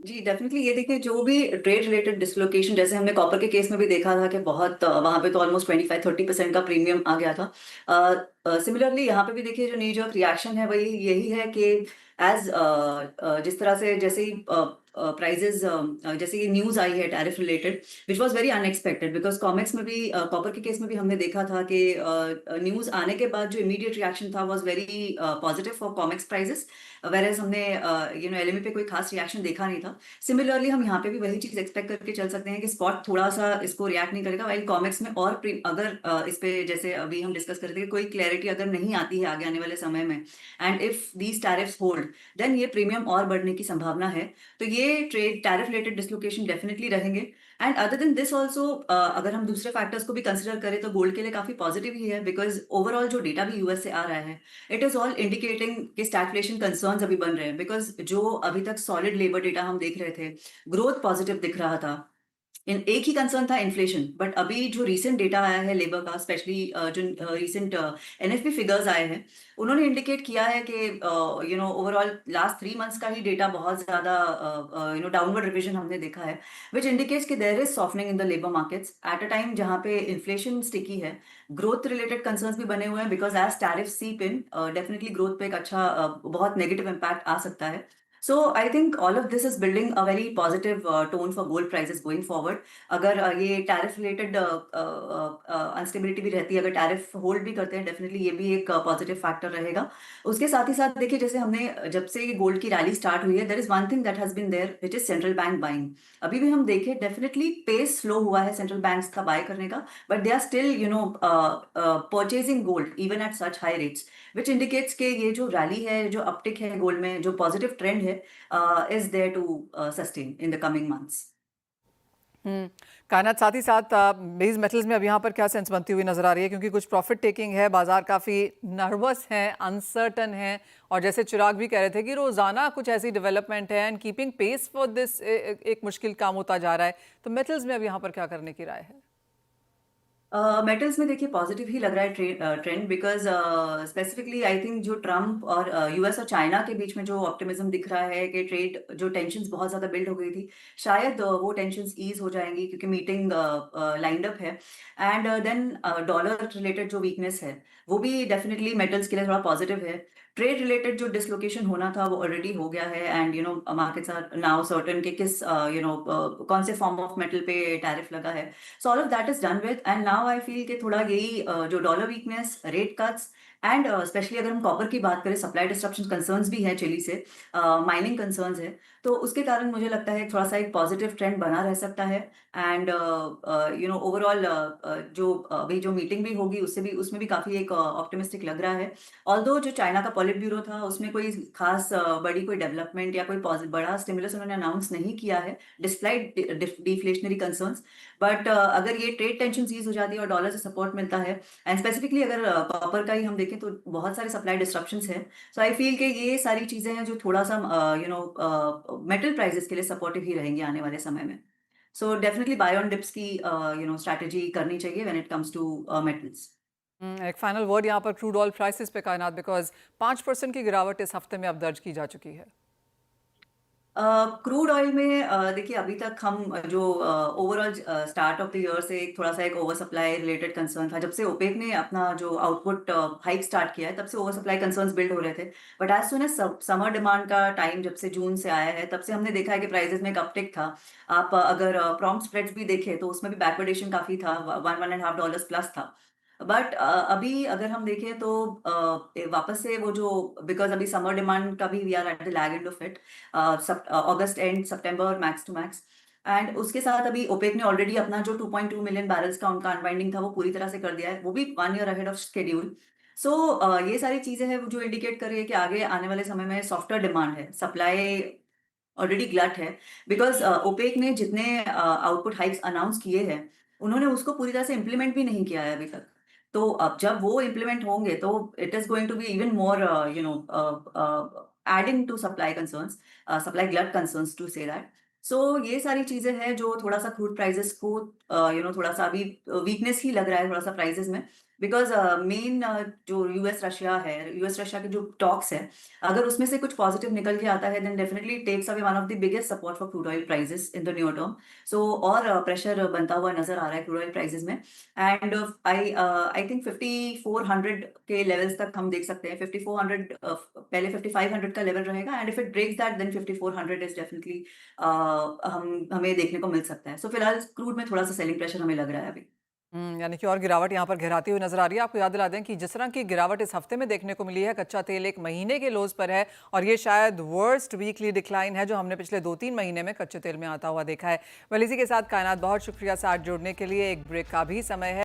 जी definitely, ये देखिए जो भी ट्रेड रिलेटेड डिसलोकेशन, जैसे हमने कॉपर के केस में भी देखा था कि बहुत वहां पे तो ऑलमोस्ट 25-30% का प्रीमियम आ गया था। सिमिलरली यहाँ पे भी देखिए जो नी जर्क रिएक्शन है वही यही है कि एज जिस तरह से जैसे ही प्राइजेस, जैसे ये न्यूज आई है tariff related, which was very unexpected, because COMEX में भी कॉपर के केस में भी हमने देखा था कि न्यूज आने के बाद जो इमीडिएट रिएक्शन था was very positive for COMEX prices, whereas हमने एलएमई पे कोई खास रिएक्शन देखा नहीं था। सिमिलरली हम यहाँ पे भी वही चीज एक्सपेक्ट करके चल सकते हैं कि स्पॉट थोड़ा सा इसको रिएक्ट नहीं करेगा, वाइल कॉमिक्स में और अगर इस पे जैसे अभी हम डिस्कस कर रहे थे कि कोई क्लैरिटी अगर नहीं आती है आगे आने वाले समय में, and if these tariffs hold, then ये प्रीमियम और बढ़ने की संभावना है। तो ये trade tariff related dislocation definitely रहेंगे। And other than this also, अगर हम दूसरे फैक्टर्स को भी कंसिडर करें तो गोल्ड के लिए काफी पॉजिटिव ही है, बिकॉज ओवरऑल जो डेटा भी यूएस से आ रहा है, इट इज ऑल इंडिकेटिंग कि स्टैगफ्लेशन कंसर्न्स अभी बन रहे हैं, बिकॉज जो अभी तक सॉलिड लेबर डेटा हम देख रहे थे, ग्रोथ पॉजिटिव दिख रहा था। इन एक ही कंसर्न था इन्फ्लेशन, बट अभी जो रीसेंट डेटा आया है लेबर का, स्पेशली जो रीसेंट एनएफपी फिगर्स आए हैं, उन्होंने इंडिकेट किया है कि ओवरऑल लास्ट 3 मंथ्स का ही डेटा बहुत ज्यादा डाउनवर्ड रिविजन हमने देखा है, विच इंडिकेट्स कि there is softening in the labour markets at a time जहां पे इन्फ्लेशन स्टिकी है। ग्रोथ रिलेटेड कंसर्न्स भी बने हुए हैं, बिकॉज एज टैरिफ सीप इन, डेफिनेटली ग्रोथ पे एक अच्छा बहुत नेगेटिव इम्पैक्ट आ सकता है। So I think all of this is building a very positive tone for gold prices going forward. अगर ये टैरिफ रिलेटेड अनस्टेबिलिटी भी रहती है, अगर टैरिफ होल्ड भी करते हैं, डेफिनेटली ये भी एक पॉजिटिव फैक्टर रहेगा। उसके साथ ही साथ देखिए, जैसे हमने जब से गोल्ड की रैली स्टार्ट हुई है, there is one thing that has been there, which is central bank buying. अभी भी हम देखें, डेफिनेटली पेस स्लो हुआ है सेंट्रल बैंक्स का बाय करने का, but they are still purchasing gold even at such high rates, which indicates के ये जो रैली है, जो अपटिक है गोल्ड में, जो पॉजिटिव ट्रेंड है, is there to sustain in the coming months. हम्म। कायनात, साथ ही साथ बेस मेटल्स में अब यहाँ पर क्या सेंस बनती हुई नजर आ रही है, क्योंकि कुछ प्रॉफिट टेकिंग है, बाजार काफी नर्वस है, अनसर्टन है, और जैसे चिराग भी कह रहे थे कि रोजाना कुछ ऐसी डेवलपमेंट है and keeping pace for this एक मुश्किल काम होता जा रहा है। तो मेटल्स में अब यहाँ पर क्या करने की राय है? मेटल्स में देखिए पॉजिटिव ही लग रहा है trend, because specifically I think जो ट्रम्प और यूएस और चाइना के बीच में जो ऑप्टिमिज्म दिख रहा है कि ट्रेड जो टेंशन्स बहुत ज्यादा बिल्ड हो गई थी, शायद वो टेंशन्स ईज हो जाएंगी, क्योंकि मीटिंग लाइंड अप है। एंड देन डॉलर रिलेटेड जो वीकनेस है, वो भी डेफिनेटली मेटल्स के लिए थोड़ा पॉजिटिव है। ट्रेड रिलेटेड जो डिसलोकेशन होना था वो ऑलरेडी हो गया है, and markets are now certain कि किस कौन से फॉर्म ऑफ मेटल पे टैरिफ लगा है। So all of that is done with, and now I feel कि थोड़ा यही जो dollar weakness, rate cuts, and specially अगर हम कॉपर की बात करें, सप्लाई डिस्ट्रप्शन कंसर्न्स भी हैं चिली से, माइनिंग कंसर्न्स है, तो उसके कारण मुझे लगता है थोड़ा सा एक पॉजिटिव ट्रेंड बना रह सकता है। एंड ओवरऑल जो अभी जो मीटिंग भी होगी उससे भी, उसमें भी काफी एक ऑप्टिमिस्टिक लग रहा है। ऑल्दो जो चाइना का पॉलिट ब्यूरो था, उसमें कोई खास बड़ी कोई डेवलपमेंट या कोई बड़ा स्टिमुलस उन्होंने अनाउंस नहीं किया है, डिस्प्लाइट डिफ्लेशनरी कंसर्न्स। बट अगर ये ट्रेड टेंशन ईज हो जाती है और डॉलर से सपोर्ट मिलता है, एंड स्पेसिफिकली अगर कॉपर का ही हम देखें तो बहुत सारे सप्लाई डिस्ट्रप्शंस है। सो आई फील कि ये सारी चीजें हैं जो थोड़ा सा मेटल प्राइसेस के लिए सपोर्टिव ही रहेंगी आने वाले समय में। So definitely buy on dips की स्ट्रैटेजी करनी चाहिए when it comes to metals. एक फाइनल वर्ड यहाँ पर क्रूड ऑयल प्राइसेस पे, कायनात, बिकॉज 5% की गिरावट इस हफ्ते में अब दर्ज की जा चुकी है। क्रूड ऑयल में देखिए अभी तक हम जो overall start of the year से एक थोड़ा सा एक ओवर सप्लाई रिलेटेड कंसर्न था, जब से ओपेक ने अपना जो आउटपुट हाइक स्टार्ट किया है, तब से ओवर सप्लाई कंसर्न्स बिल्ड हो रहे थे। But as soon as summer demand का टाइम जब से जून से आया है, तब से हमने देखा है कि प्राइसेस में एक अपटिक था। आप अगर प्रॉम्प्ट स्प्रेड्स भी देखें तो उसमें भी बैकवर्डेशन काफी था, $1.5 प्लस था। बट अभी अगर हम देखें तो वापस से वो जो, बिकॉज अभी समर डिमांड का भी we are at the lag end of it, अगस्त एंड सितंबर मैक्स टू मैक्स। एंड उसके साथ अभी ओपेक ने ऑलरेडी अपना जो 2.2 मिलियन बैरल्स का उनका अनवाइंडिंग था वो पूरी तरह से कर दिया है, वो भी 1 ईयर अहेड ऑफ शेड्यूल। सो ये सारी चीजें हैं जो इंडिकेट कर रही है कि आगे आने वाले समय में सॉफ्टर डिमांड है, सप्लाई ऑलरेडी ग्लट है। बिकॉज ओपेक ने जितने आउटपुट हाइक्स अनाउंस किए हैं, उन्होंने उसको पूरी तरह से इम्प्लीमेंट भी नहीं किया है अभी तक। तो अब जब वो इम्प्लीमेंट होंगे तो it is going to be even more adding to supply concerns, supply glut concerns to say that. So ये सारी चीजें हैं जो थोड़ा सा क्रूड प्राइसेस को थोड़ा सा अभी वीकनेस ही लग रहा है थोड़ा सा प्राइसेस में। बिकॉज मेन जो यूएस रशिया है, यूएस रशिया के जो टॉक्स है, अगर उसमें से कुछ पॉजिटिव निकल के आता है then definitely takes away one of the biggest support for crude oil prices in the new term. So और प्रेशर बनता हुआ नजर आ रहा है क्रूड ऑयल प्राइसेस में। एंड आई थिंक 5400 के लेवल्स तक हम देख सकते हैं। 5400 पहले 5500 का लेवल रहेगा, and if it breaks that then 5400 is definitely हम हमें देखने को मिल सकता है। सो फिलहाल क्रूड में थोड़ा सा सेलिंग प्रेशर हमें लग रहा है अभी। यानी कि और गिरावट यहाँ पर गहराती हुई नजर आ रही है। आपको याद दिला दें कि जिस तरह की गिरावट इस हफ्ते में देखने को मिली है, कच्चा तेल 1 महीने के लोज पर है और ये शायद वर्स्ट वीकली डिक्लाइन है जो हमने पिछले 2-3 महीने में कच्चे तेल में आता हुआ देखा है। वेल, इसी के साथ कायनात, बहुत शुक्रिया साथ जुड़ने के लिए। एक ब्रेक का भी समय है।